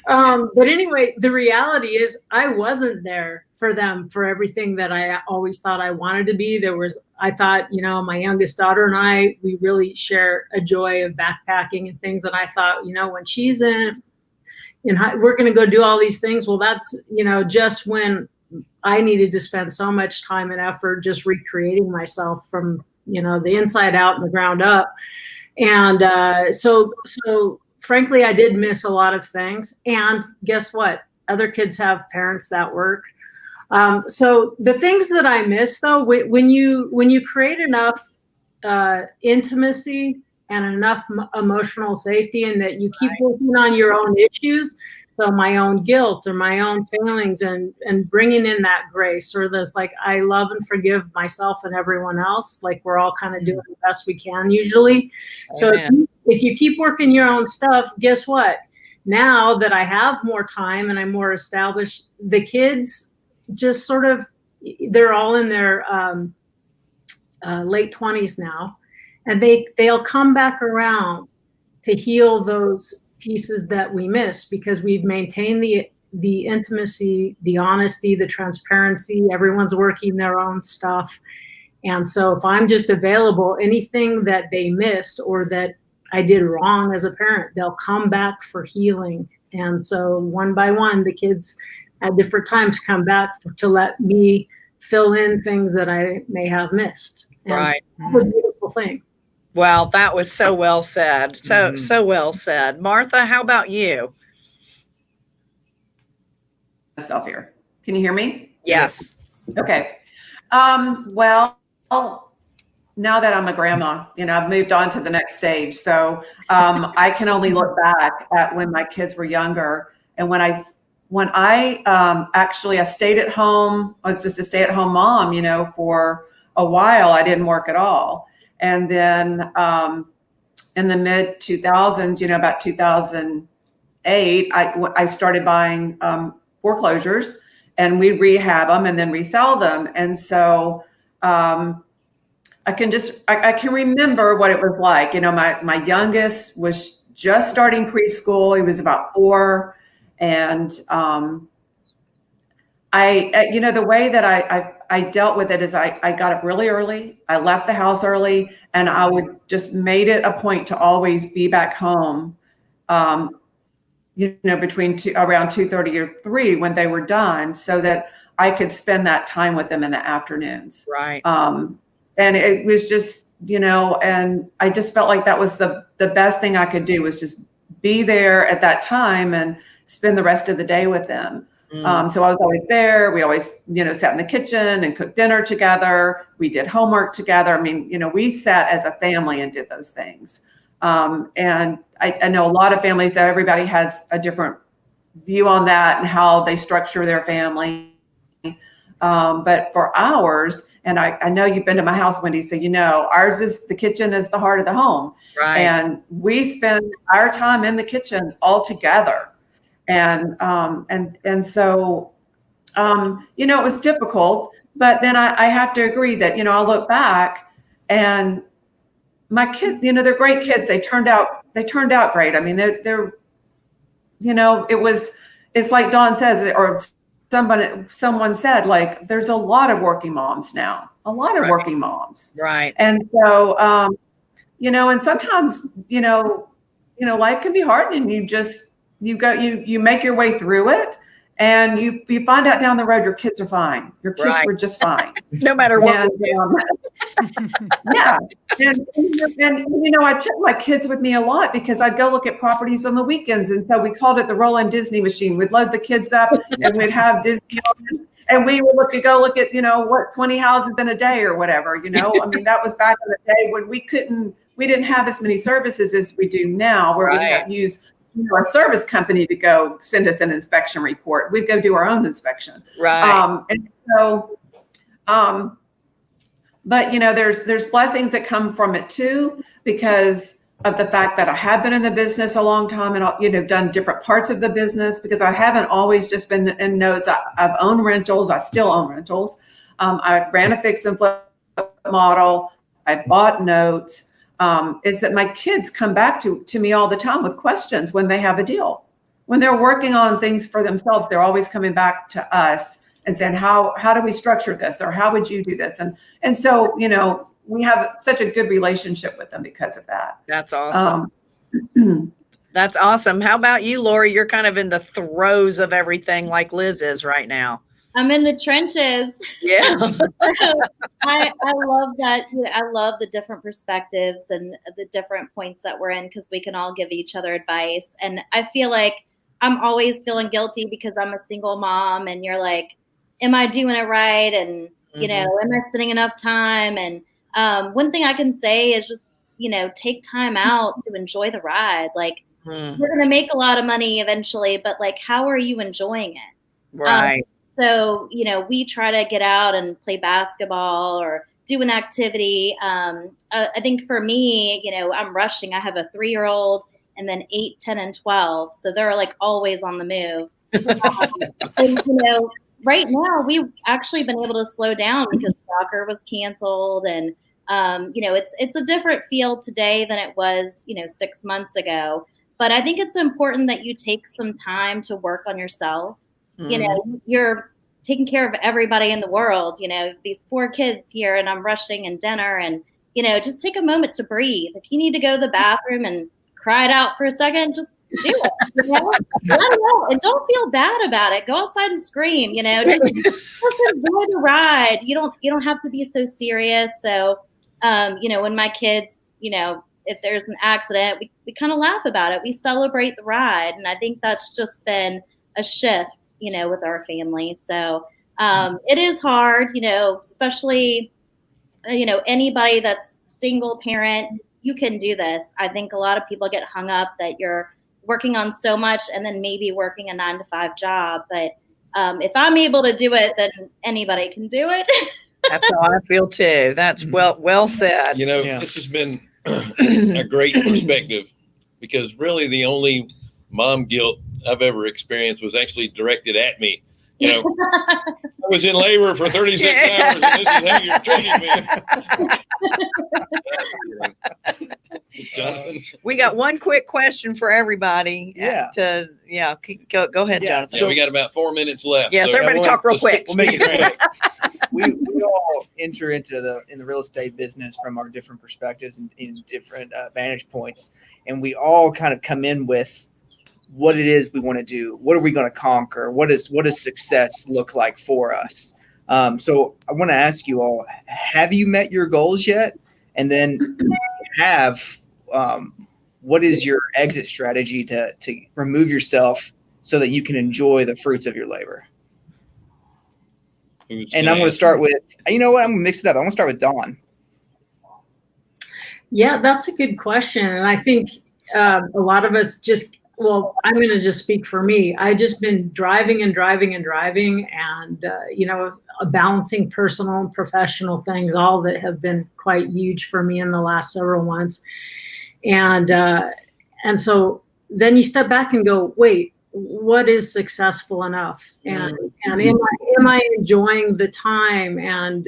But anyway, the reality is I wasn't there for them for everything that I always thought I wanted to be. I thought, my youngest daughter and I, we really share a joy of backpacking and things. And I thought, when she's we're going to go do all these things. Well, that's, just when I needed to spend so much time and effort just recreating myself from, the inside out and the ground up. And so frankly, I did miss a lot of things. And guess what? Other kids have parents that work. So the things that I miss, though, when you create enough intimacy and enough emotional safety, and that you keep working on your own issues, so my own guilt or my own failings, and bringing in that grace, or this, like, I love and forgive myself and everyone else. Like, we're all kind of doing the best we can usually. So if you keep working your own stuff, guess what? Now that I have more time and I'm more established, the kids just sort of, they're all in their late 20s now, and they'll come back around to heal those pieces that we miss, because we've maintained the intimacy, the honesty, the transparency. Everyone's working their own stuff. And so if I'm just available, anything that they missed or that I did wrong as a parent, they'll come back for healing. And so one by one, the kids at different times come back to let me fill in things that I may have missed. And right. It's a beautiful thing. Well, that was so well said. So well said. Martha, how about you? Myself here. Can you hear me? Yes. Okay. Well, now that I'm a grandma, I've moved on to the next stage. So I can only look back at when my kids were younger, and when I actually I stayed at home. I was just a stay-at-home mom, for a while. I didn't work at all, and then in the mid 2000s, about 2008, I started buying foreclosures, and we rehab them and then resell them. And so I can remember what it was like. My youngest was just starting preschool. He was about 4. And the way that I dealt with it is I got up really early. I left the house early, and I would just made it a point to always be back home, between around 2:30 or 3 when they were done, so that I could spend that time with them in the afternoons. Right. And it was just, and I just felt like that was the best thing I could do, was just be there at that time and spend the rest of the day with them. So I was always there. We always, sat in the kitchen and cooked dinner together. We did homework together. I mean, we sat as a family and did those things. And I know a lot of families, that everybody has a different view on that and how they structure their family. But for ours, and I know you've been to my house, Wendy, so ours is the kitchen is the heart of the home. Right. And we spend our time in the kitchen all together. And so, it was difficult, but then I have to agree that, I'll look back, and my kids, they're great kids. They turned out great. I mean, they're it's like Dawn says, or someone said, like, there's a lot of working moms now, Right. working moms. Right. And so, and sometimes, life can be hard, and you make your way through it, and you find out down the road your kids are fine. Your kids Right. were just fine. No matter what. And, yeah. And I took my kids with me a lot, because I'd go look at properties on the weekends. And so we called it the Roland Disney machine. We'd load the kids up and we'd have Disney on, and we would go look at, 20 houses in a day or whatever, I mean, that was back in the day when we didn't have as many services as we do now, where we have use a service company to go send us an inspection report. We'd go do our own inspection. Right. And so, but there's blessings that come from it too, because of the fact that I have been in the business a long time, and done different parts of the business, because I haven't always just been in notes. I've owned rentals. I still own rentals. I ran a fix and flip model. I bought notes. Is that my kids come back to me all the time with questions when they have a deal. When they're working on things for themselves, they're always coming back to us and saying, how do we structure this? Or how would you do this? And so, we have such a good relationship with them because of that. That's awesome. That's awesome. How about you, Lori? You're kind of in the throes of everything like Liz is right now. I'm in the trenches. Yeah. I love that. I love the different perspectives and the different points that we're in, because we can all give each other advice. And I feel like I'm always feeling guilty because I'm a single mom, and you're like, am I doing it right? And, am I spending enough time? And one thing I can say is just, take time out to enjoy the ride. Like, we're going to make a lot of money eventually, but like, how are you enjoying it? Right. So, we try to get out and play basketball or do an activity. I think for me, I'm rushing. I have a 3-year-old and then 8, 10, and 12. So they're like always on the move. And, right now we've actually been able to slow down because soccer was canceled. And, it's a different feel today than it was, 6 months ago. But I think it's important that you take some time to work on yourself. You're taking care of everybody in the world, these 4 kids here, and I'm rushing and dinner, and, just take a moment to breathe. If you need to go to the bathroom and cry it out for a second, just do it, Let it out, and don't feel bad about it. Go outside and scream, just enjoy the ride. You don't have to be so serious. So, when my kids, if there's an accident, we kind of laugh about it. We celebrate the ride. And I think that's just been a shift, with our family. So it is hard, especially, anybody that's single parent, you can do this. I think a lot of people get hung up that you're working on so much and then maybe working a 9-to-5 job. But if I'm able to do it, then anybody can do it. That's how I feel too. That's well said. This has been a great perspective, because really the only mom guilt I've ever experienced was actually directed at me. I was in labor for 36 hours, and this is how you're treating me. Jonathan? We got one quick question for everybody. Go ahead, Jonathan. So we got about 4 minutes left. Yes, so everybody talk real quick. We'll make it quick. We all enter into the real estate business from our different perspectives and in different vantage points, and we all kind of come in with what it is we want to do. What are we going to conquer? What does success look like for us? So I want to ask you all: have you met your goals yet? And then what is your exit strategy to remove yourself so that you can enjoy the fruits of your labor? And I'm going to start with, I'm going to mix it up. I'm going to start with Dawn. Yeah, that's a good question. And I think a lot of us I'm going to just speak for me. I just been driving and balancing personal and professional things, all that have been quite huge for me in the last several months. And so then you step back and go, wait, what is successful enough? And am I enjoying the time? And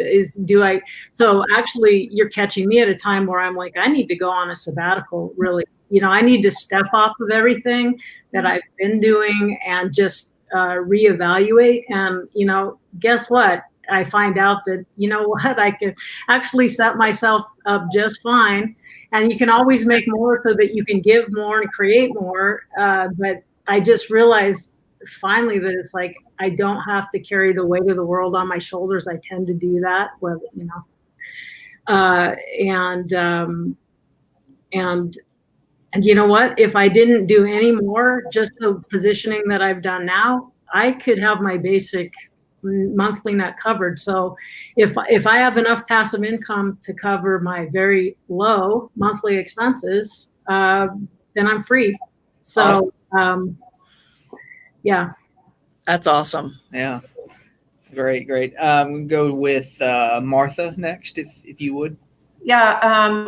so actually you're catching me at a time where I'm like, I need to go on a sabbatical, really. I need to step off of everything that I've been doing and just reevaluate. And, guess what? I find out that, I can actually set myself up just fine. And you can always make more so that you can give more and create more. But I just realized finally that it's like, I don't have to carry the weight of the world on my shoulders. I tend to do that, and you know what? If I didn't do any more, just the positioning that I've done now, I could have my basic monthly net covered. So if I have enough passive income to cover my very low monthly expenses, then I'm free. So, yeah. That's awesome. Yeah. Great. We'll go with Martha next, if you would. Yeah,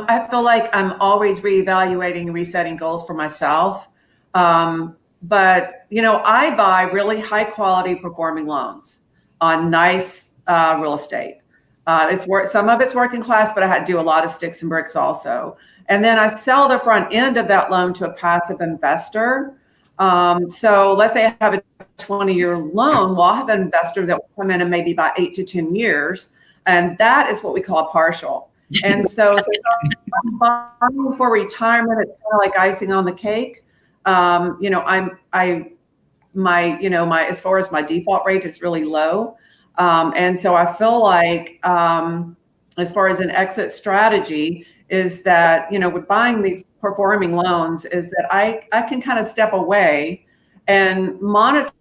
I feel like I'm always reevaluating and resetting goals for myself. But, I buy really high quality performing loans on nice real estate. Some of it's working class, but I had to do a lot of sticks and bricks also. And then I sell the front end of that loan to a passive investor. So let's say I have a 20-year loan. Well, I'll have an investor that will come in and maybe buy 8 to 10 years. And that is what we call a partial. And so I'm buying for retirement. It's kind of like icing on the cake. My as far as my default rate is really low. And so I feel like as far as an exit strategy is that, with buying these performing loans is that I can kind of step away and monitor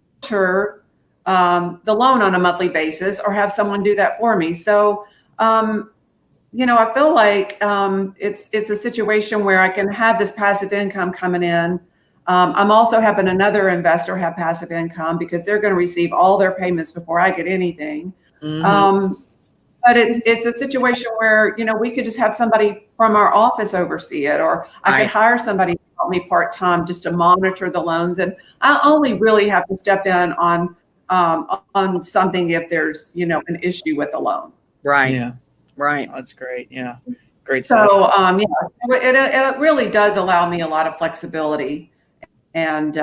the loan on a monthly basis or have someone do that for me. So, I feel like it's a situation where I can have this passive income coming in. I'm also having another investor have passive income because they're going to receive all their payments before I get anything. Mm-hmm. But it's a situation where, we could just have somebody from our office oversee it, or I could hire somebody to help me part-time just to monitor the loans. And I only really have to step in on something if there's, an issue with the loan. Right. Yeah. Right. Oh, that's great. Yeah. Great. So, it really does allow me a lot of flexibility and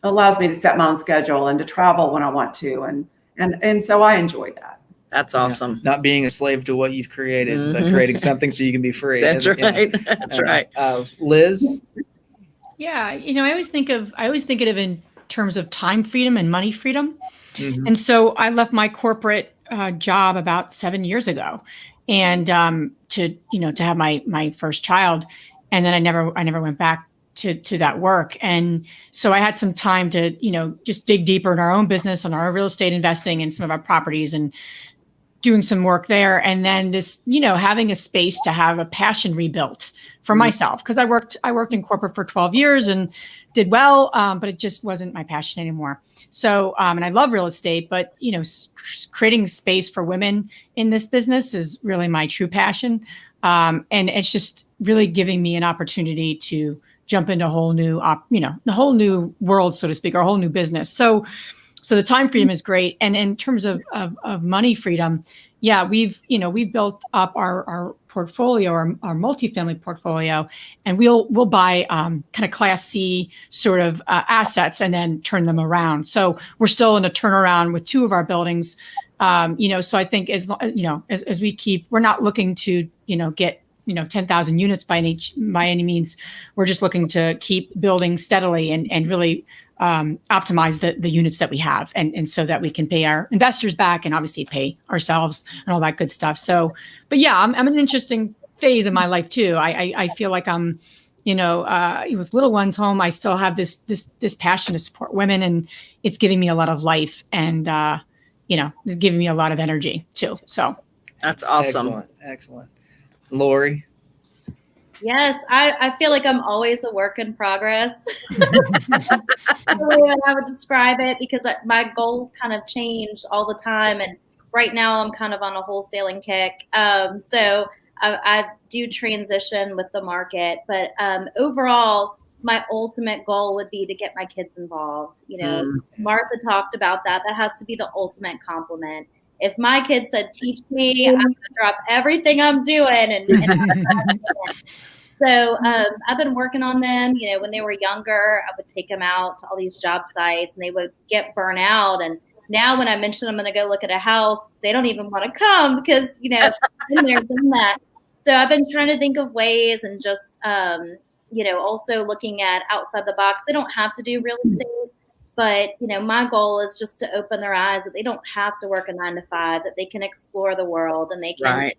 allows me to set my own schedule and to travel when I want to. And so I enjoy that. That's awesome. Not being a slave to what you've created, but creating something so you can be free. That's right. That's right. Liz? Yeah. I always think of it in terms of time freedom and money freedom. Mm-hmm. And so I left my corporate job about 7 years ago. and to have my first child, and then I never went back to that work. And so I had some time to just dig deeper in our own business, on our real estate investing in some of our properties, and doing some work there. And then this, having a space to have a passion rebuilt for myself, because I worked in corporate for 12 years and did well, but it just wasn't my passion anymore. So, and I love real estate, but creating space for women in this business is really my true passion. And it's just really giving me an opportunity to jump into a whole new, a whole new world, so to speak, or a whole new business. So the time freedom is great. And in terms of money freedom, yeah, we've built up our portfolio, our multifamily portfolio, and we'll buy kind of Class C sort of assets and then turn them around. So we're still in a turnaround with 2 of our buildings. So I think as we keep, we're not looking to, get 10,000 units by any means. We're just looking to keep building steadily and really optimize the units that we have, and so that we can pay our investors back and obviously pay ourselves and all that good stuff. So, but yeah, I'm in an interesting phase of my life too. I feel like I'm, with little ones home, I still have this passion to support women, and it's giving me a lot of life, and it's giving me a lot of energy too. So that's awesome. Excellent. Lori. Yes, I feel like I'm always a work in progress. The way that I would describe it, because my goals kind of change all the time. And right now I'm kind of on a wholesaling kick. So I do transition with the market. But overall, my ultimate goal would be to get my kids involved. Martha talked about that. That has to be the ultimate compliment. If my kid said, teach me, I'm going to drop everything I'm doing. And so I've been working on them. When they were younger, I would take them out to all these job sites, and they would get burnt out. And now when I mention I'm going to go look at a house, they don't even want to come because, been there, done that. So I've been trying to think of ways, and just, also looking at outside the box. They don't have to do real estate. But, my goal is just to open their eyes that they don't have to work a 9 to 5, that they can explore the world, and they can,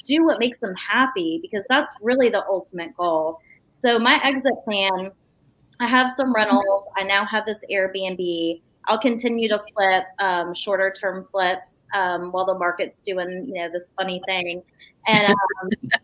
do what makes them happy, because that's really the ultimate goal. So my exit plan, I have some rentals. I now have this Airbnb. I'll continue to flip shorter term flips while the market's doing, this funny thing. And,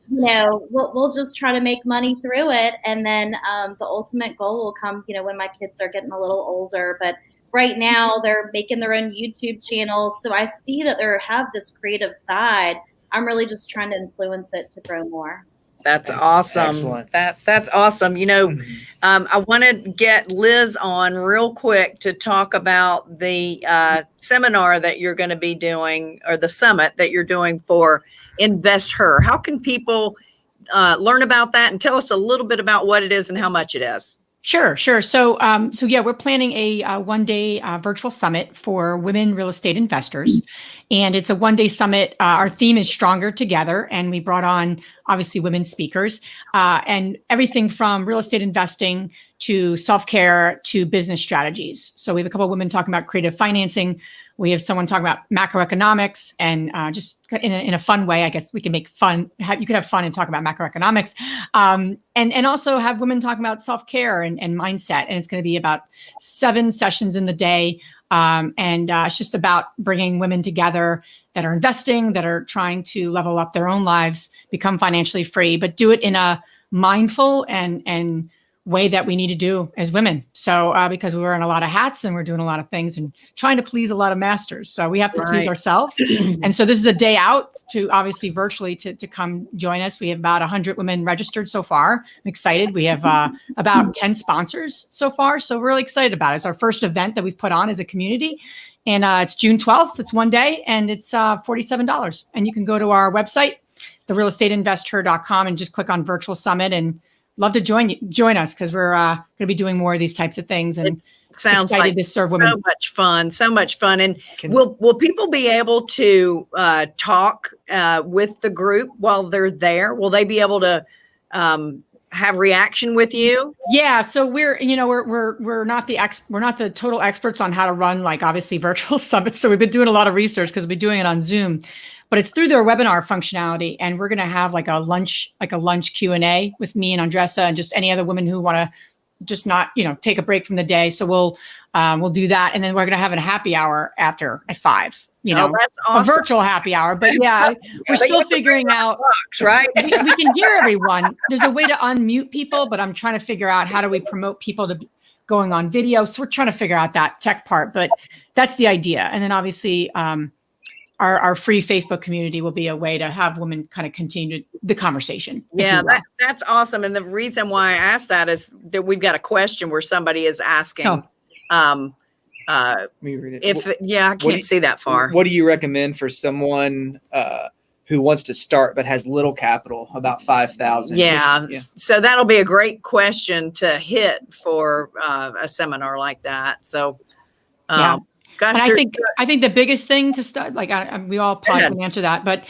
we'll just try to make money through it. And then the ultimate goal will come, when my kids are getting a little older. But right now they're making their own YouTube channels. So I see that they have this creative side. I'm really just trying to influence it to grow more. That's awesome. Excellent. That's awesome. I want to get Liz on real quick to talk about the seminar that you're going to be doing, or the summit that you're doing for Invest Her. How can people learn about that, and tell us a little bit about what it is and how much it is? Sure. So yeah, we're planning a one-day virtual summit for women real estate investors, and it's a one-day summit. Our theme is Stronger Together, and we brought on obviously women speakers, and everything from real estate investing to self-care to business strategies. So we have a couple of women talking about creative financing. We have someone talking about macroeconomics, and just in a fun way. I guess we can make fun. You could have fun and talk about macroeconomics, and also have women talking about self-care and mindset. And it's going to be about 7 sessions in the day, and it's just about bringing women together that are investing, that are trying to level up their own lives, become financially free, but do it in a mindful and way that we need to do as women. So because we're wearing a lot of hats and we're doing a lot of things and trying to please a lot of masters. So we have to please ourselves. And so this is a day out to obviously virtually to come join us. We have about 100 women registered so far. I'm excited. We have about 10 sponsors so far. So we're really excited about it. It's our first event that we've put on as a community. And it's June 12th. It's one day, and it's $47. And you can go to our website, therealestateinvestor.com, and just click on virtual summit, and love to join us, because we're going to be doing more of these types of things, and it sounds excited like to serve women. So much fun. And will people be able to talk with the group while they're there? Will they be able to have reaction with you? Yeah. So we're not the total experts on how to run, like, obviously virtual summits. So we've been doing a lot of research because we're doing it on Zoom. but it's through their webinar functionality. And we're going to have like a lunch Q&A with me and Andressa and just any other women who want to just not, take a break from the day. So we'll do that. And then we're going to have a happy hour after at 5, that's awesome. A virtual happy hour. But yeah, we're still figuring out, right? we can hear everyone. There's a way to unmute people, but I'm trying to figure out how do we promote people to going on video. So we're trying to figure out that tech part, but that's the idea. And then obviously our free Facebook community will be a way to have women kind of continue the conversation. Yeah, that's awesome. And the reason why I asked that is that we've got a question where somebody is asking, Let me read it. I can't see that far. What do you recommend for someone who wants to start but has little capital, about 5,000? Yeah. So that'll be a great question to hit for a seminar like that. So, and I think the biggest thing to start, we all probably can answer that, but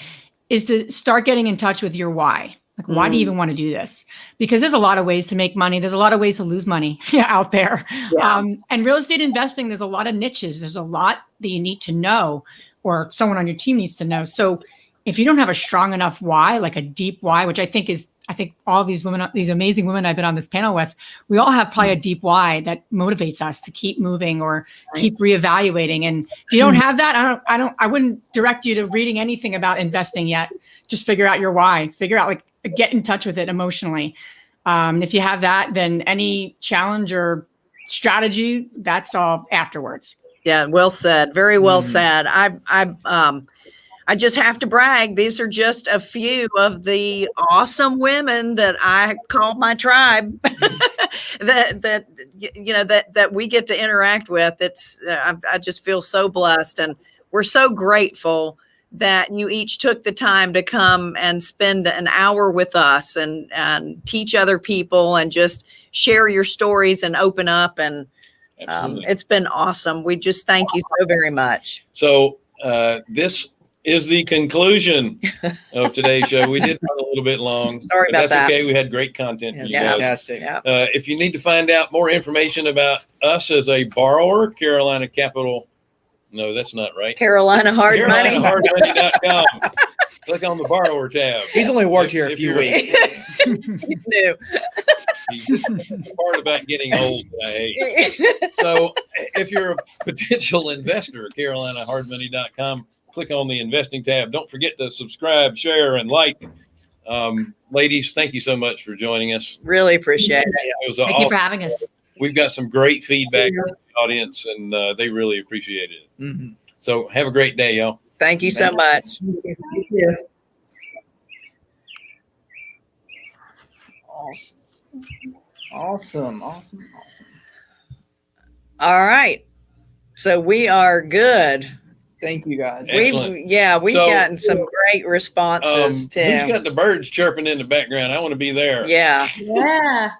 is to start getting in touch with your why. Like, why do you even want to do this? Because there's a lot of ways to make money. There's a lot of ways to lose money out there. Yeah. And real estate investing, there's a lot of niches. There's a lot that you need to know, or someone on your team needs to know. So if you don't have a strong enough why, like a deep why, which I think all of these women, these amazing women I've been on this panel with, we all have probably a deep why that motivates us to keep moving or keep reevaluating. And if you don't have that, I wouldn't direct you to reading anything about investing yet. Just figure out your why, get in touch with it emotionally. If you have that, then any challenge or strategy, that's all afterwards. Yeah. Well said. Very well said. I just have to brag. These are just a few of the awesome women that I call my tribe that we get to interact with. I just feel so blessed, and we're so grateful that you each took the time to come and spend an hour with us and teach other people and just share your stories and open up. And it's been awesome. We just thank you so very much. So this is the conclusion of today's show. We did run a little bit long. Sorry about that. That's okay. We had great content. Yeah, fantastic. Yeah. If you need to find out more information about us as a borrower, Carolina Capital. No, that's not right. Carolina Hard Money. CarolinaHardMoney.com. Click on the borrower tab. He's only worked here a few weeks. He's new. The part about getting old that I hate. So if you're a potential investor, CarolinaHardMoney.com. Click on the investing tab. Don't forget to subscribe, share, and like. Ladies, thank you so much for joining us. Really appreciate it. It was Thank you for having us. We've got some great feedback from the audience, and they really appreciate it. Mm-hmm. So have a great day, y'all. Thank you so much. Thank you. Awesome. All right. So we are good. Thank you, guys. Excellent. We've gotten some great responses, Who's Tim. got the birds chirping in the background? I want to be there. Yeah. Yeah.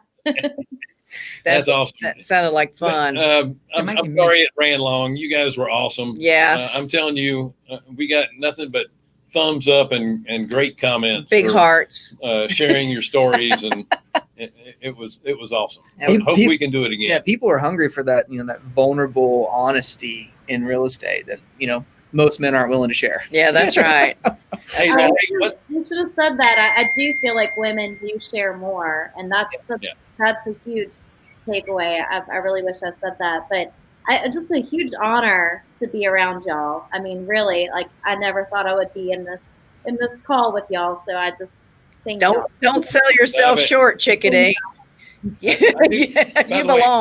That's awesome. That sounded like fun. But, I'm sorry it ran long. You guys were awesome. Yes. I'm telling you, we got nothing but thumbs up and great comments. Big hearts. Sharing your stories, and it was awesome. And Hope we can do it again. Yeah, people are hungry for that, that vulnerable honesty in real estate that, most men aren't willing to share. Yeah, that's right. Hey, You should have said that. I do feel like women do share more, and that's a huge takeaway. I really wish I said that, but just a huge honor to be around y'all. I mean, really, I never thought I would be in this call with y'all. So I just think don't sell yourself short, chickadee. You belong.